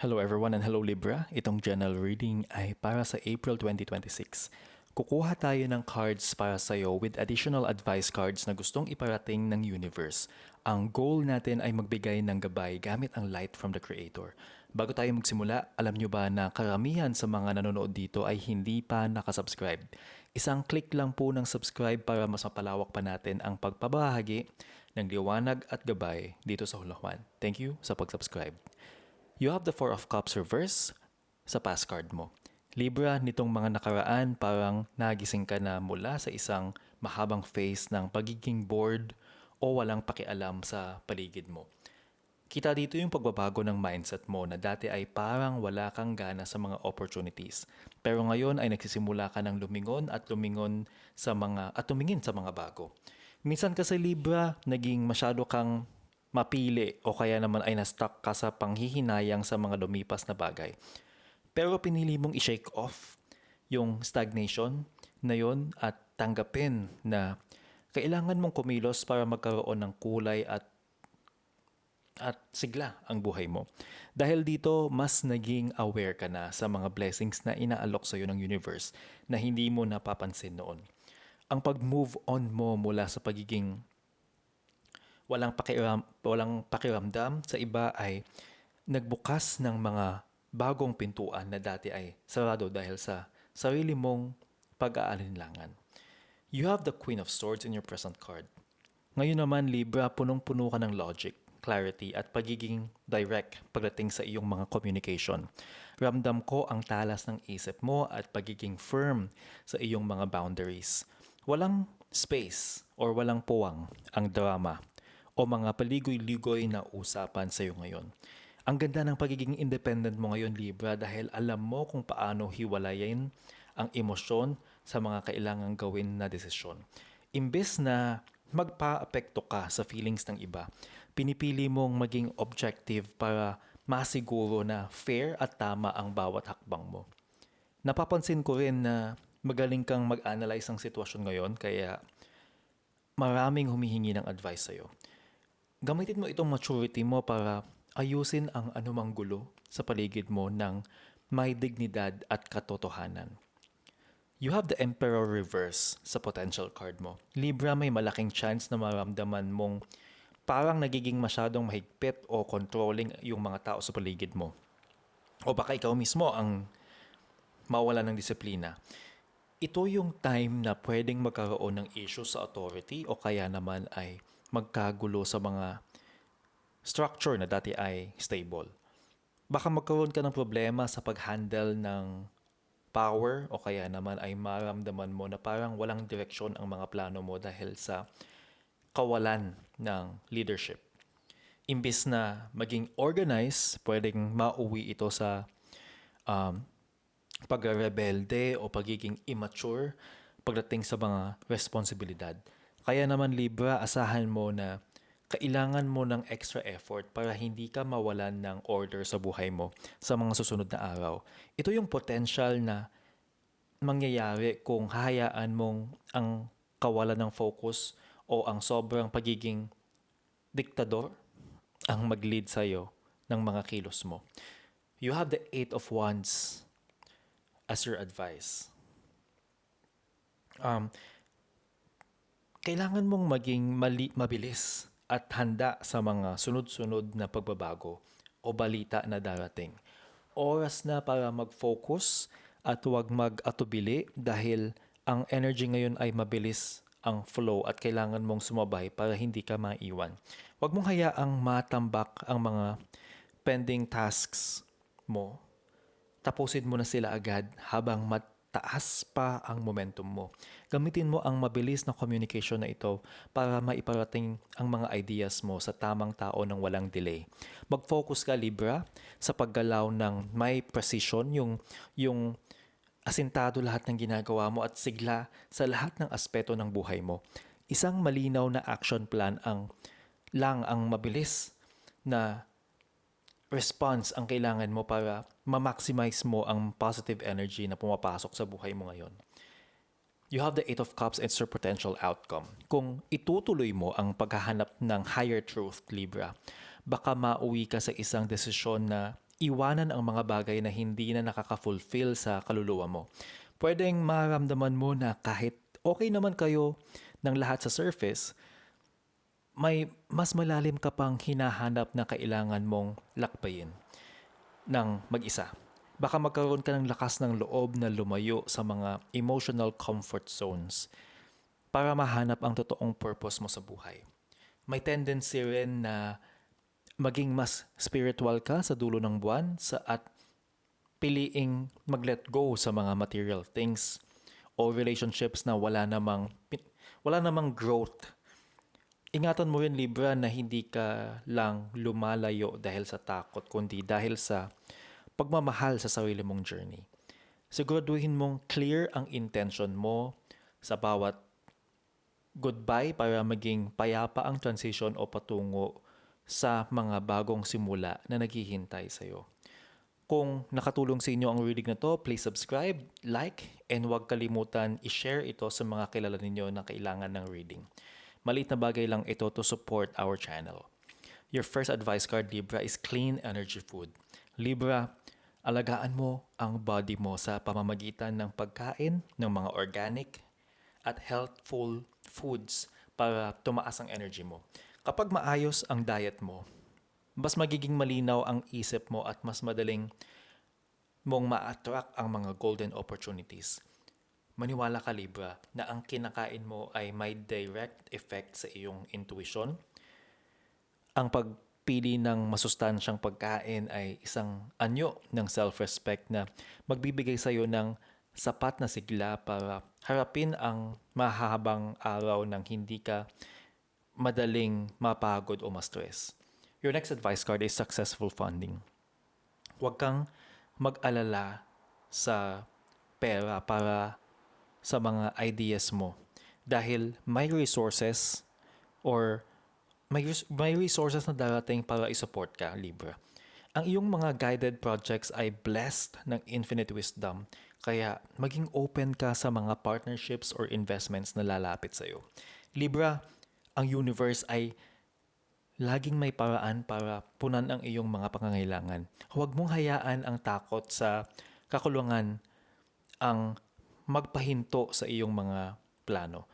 Hello everyone and hello Libra. Itong general reading ay para sa April 2026. Kukuha tayo ng cards para sa iyo with additional advice cards na gustong iparating ng universe. Ang goal natin ay magbigay ng gabay gamit ang light from the Creator. Bago tayo magsimula, alam nyo ba na karamihan sa mga nanonood dito ay hindi pa nakasubscribe? Isang click lang po ng subscribe para mas mapalawak pa natin ang pagpabahagi ng liwanag at gabay dito sa Hulahuan. Thank you sa pag-subscribe. You have the Four of Cups reverse sa pass card mo. Libra, nitong mga nakaraan parang nagising ka na mula sa isang mahabang phase ng pagiging bored o walang pakialam sa paligid mo. Kita dito yung pagbabago ng mindset mo na dati ay parang wala kang gana sa mga opportunities. Pero ngayon ay nagsisimula ka ng lumingon at tumingin sa mga bago. Minsan kasi Libra, naging masyado kang mapili o kaya naman ay na-stuck ka sa panghihinayang sa mga lumipas na bagay. Pero pinili mong i-shake off yung stagnation na yon at tanggapin na kailangan mong kumilos para magkaroon ng kulay at sigla ang buhay mo. Dahil dito, mas naging aware ka na sa mga blessings na inaalok sa iyo ng universe na hindi mo napapansin noon. Ang pag-move on mo mula sa pagiging walang pakiramdam sa iba ay nagbukas ng mga bagong pintuan na dati ay sarado dahil sa sarili mong pag-aalinlangan. You have the Queen of Swords in your present card. Ngayon naman, Libra, punong-puno ka ng logic, clarity at pagiging direct pagdating sa iyong mga communication. Ramdam ko ang talas ng isip mo at pagiging firm sa iyong mga boundaries. Walang space or walang puwang ang drama o mga paligoy-ligoy na usapan sa iyo ngayon. Ang ganda ng pagiging independent mo ngayon, Libra, dahil alam mo kung paano hiwalayin ang emosyon sa mga kailangang gawin na desisyon. Imbes na magpa-apekto ka sa feelings ng iba, pinipili mong maging objective para masiguro na fair at tama ang bawat hakbang mo. Napapansin ko rin na magaling kang mag-analyze ng sitwasyon ngayon, kaya maraming humihingi ng advice sa'yo. Gamitin mo itong maturity mo para ayusin ang anumang gulo sa paligid mo ng may dignidad at katotohanan. You have the Emperor reverse sa potential card mo. Libra, may malaking chance na maramdaman mong parang nagiging masyadong mahigpit o controlling yung mga tao sa paligid mo. O baka ikaw mismo ang mawala ng disiplina. Ito yung time na pwedeng magkaroon ng issue sa authority o kaya naman ay magkagulo sa mga structure na dati ay stable. Baka magkaroon ka ng problema sa pag-handle ng power o kaya naman ay maramdaman mo na parang walang direksyon ang mga plano mo dahil sa kawalan ng leadership. Imbis na maging organized, pwedeng mauwi ito sa pagrebelde o pagiging immature pagdating sa mga responsibilidad. Kaya naman Libra, asahan mo na kailangan mo ng extra effort para hindi ka mawalan ng order sa buhay mo sa mga susunod na araw. Ito yung potential na mangyayari kung hahayaan mong ang kawalan ng focus o ang sobrang pagiging diktador ang mag-lead sa'yo ng mga kilos mo. You have the Eight of Wands as your advice. Kailangan mong maging mabilis at handa sa mga sunod-sunod na pagbabago o balita na darating. Oras na para mag-focus at huwag mag-atubili dahil ang energy ngayon ay mabilis ang flow at kailangan mong sumabay para hindi ka maiwan. Huwag mong hayaang matambak ang mga pending tasks mo. Tapusin mo na sila agad habang mataas pa ang momentum mo. Gamitin mo ang mabilis na communication na ito para maiparating ang mga ideas mo sa tamang tao ng walang delay. Mag-focus ka, Libra, sa paggalaw ng may precision, yung asintado lahat ng ginagawa mo at sigla sa lahat ng aspeto ng buhay mo. Isang malinaw na action plan ang mabilis na response ang kailangan mo para ma-maximize mo ang positive energy na pumapasok sa buhay mo ngayon. You have the Eight of Cups and your potential outcome. Kung itutuloy mo ang paghahanap ng higher truth, Libra, baka mauwi ka sa isang desisyon na iwanan ang mga bagay na hindi na nakaka-fulfill sa kaluluwa mo. Pwedeng maramdaman mo na kahit okay naman kayo ng lahat sa surface, may mas malalim ka pang hinahanap na kailangan mong lakbayin ng mag-isa. Baka magkaroon ka ng lakas ng loob na lumayo sa mga emotional comfort zones para mahanap ang totoong purpose mo sa buhay. May tendency rin na maging mas spiritual ka sa dulo ng buwan at piliing mag-let go sa mga material things o relationships na wala namang growth. Ingatan mo rin, Libra, na hindi ka lang lumalayo dahil sa takot, kundi dahil sa pagmamahal sa sarili mong journey. Siguraduhin mong clear ang intention mo sa bawat goodbye para maging payapa ang transition o patungo sa mga bagong simula na naghihintay sa'yo. Kung nakatulong sa inyo ang reading na to, please subscribe, like, and huwag kalimutan i-share ito sa mga kilala ninyo na kailangan ng reading. Maliit na bagay lang ito to support our channel. Your first advice card, Libra, is clean energy food. Libra, alagaan mo ang body mo sa pamamagitan ng pagkain ng mga organic at healthful foods para tumaas ang energy mo. Kapag maayos ang diet mo, mas magiging malinaw ang isip mo at mas madaling mong ma-attract ang mga golden opportunities. Maniwala ka, Libra, na ang kinakain mo ay may direct effect sa iyong intuition. Ang pagpili ng masustansyang pagkain ay isang anyo ng self-respect na magbibigay sa iyo ng sapat na sigla para harapin ang mahahabang araw ng hindi ka madaling mapagod o ma-stress. Your next advice card is successful funding. Huwag kang mag-alala sa pera para sa mga ideas mo dahil may resources or may resources na darating para i-support ka, Libra. Ang iyong mga guided projects ay blessed ng infinite wisdom, kaya maging open ka sa mga partnerships or investments na lalapit sa iyo. Libra, ang universe ay laging may paraan para punan ang iyong mga pangangailangan. Huwag mong hayaan ang takot sa kakulungan ang magpahinto sa iyong mga plano.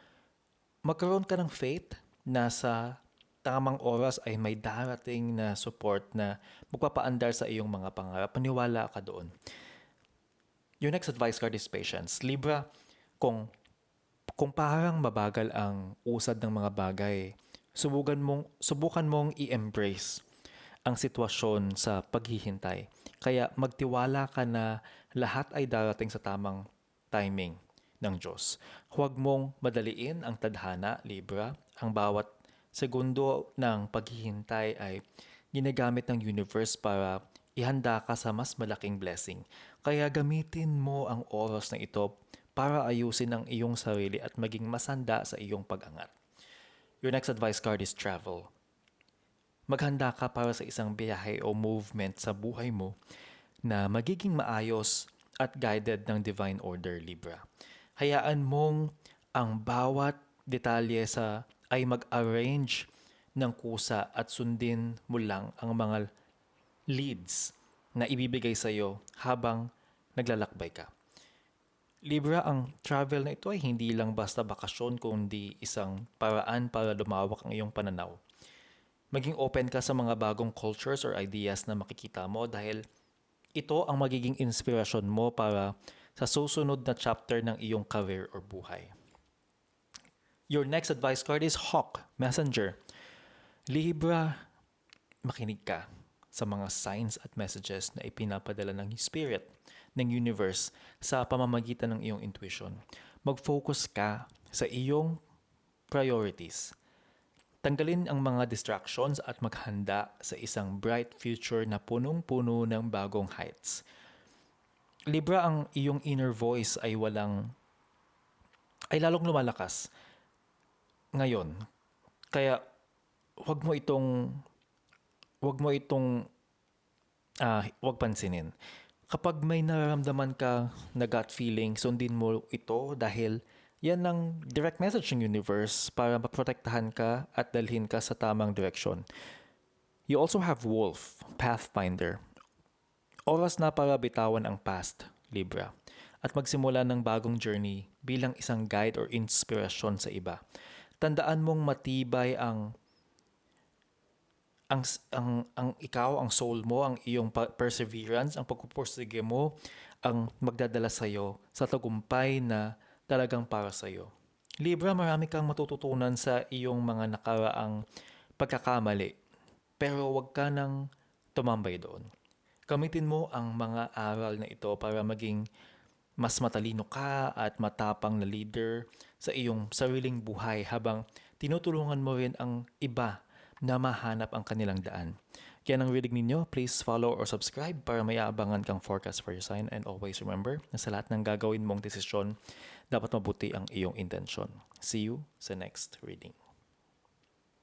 Magkaroon ka ng faith na sa tamang oras ay may darating na support na magpapaandar sa iyong mga pangarap. Paniwala ka doon. Your next advice card is patience. Libra, kung parang mabagal ang usad ng mga bagay, subukan mong i-embrace ang sitwasyon sa paghihintay. Kaya magtiwala ka na lahat ay darating sa tamang timing ng Diyos. Huwag mong madaliin ang tadhana, Libra. Ang bawat segundo ng paghihintay ay ginagamit ng universe para ihanda ka sa mas malaking blessing. Kaya gamitin mo ang oras na ito para ayusin ang iyong sarili at maging masanda sa iyong pag-angat. Your next advice card is travel. Maghanda ka para sa isang biyahe o movement sa buhay mo na magiging maayos at guided ng divine order, Libra. Hayaan mong ang bawat detalye ay mag-arrange ng kusa at sundin mo lang ang mga leads na ibibigay sa iyo habang naglalakbay ka. Libra, ang travel na ito ay hindi lang basta bakasyon kundi isang paraan para lumawak ang iyong pananaw. Maging open ka sa mga bagong cultures or ideas na makikita mo dahil ito ang magiging inspirasyon mo para sa susunod na chapter ng iyong career or buhay. Your next advice card is Hawk, Messenger. Libra, makinig ka sa mga signs at messages na ipinapadala ng Spirit, ng universe sa pamamagitan ng iyong intuition. Mag-focus ka sa iyong priorities. Tanggalin ang mga distractions at maghanda sa isang bright future na punong-puno ng bagong heights. Libra, ang iyong inner voice ay lalong lumalakas ngayon. Kaya wag pansinin. Kapag may nararamdaman ka na gut feeling, sundin mo ito dahil yan ang direct message ng universe para maprotektahan ka at dalhin ka sa tamang direksyon. You also have Wolf, Pathfinder. Oras na para bitawan ang past, Libra, at magsimula ng bagong journey bilang isang guide or inspirasyon sa iba. Tandaan mong matibay ang ikaw, ang soul mo, ang iyong perseverance, ang pagpupursige mo, ang magdadala sa iyo sa tagumpay na talagang para sa iyo. Libra, marami kang matututunan sa iyong mga nakaraang pagkakamali, pero huwag ka nang tumambay doon. Gamitin mo ang mga aral na ito para maging mas matalino ka at matapang na leader sa iyong sariling buhay habang tinutulungan mo rin ang iba na mahanap ang kanilang daan. Kaya ang reading ninyo, please follow or subscribe para may aabangan kang forecast for your sign, and always remember na sa lahat ng gagawin mong desisyon, dapat mabuti ang iyong intensyon. See you sa next reading.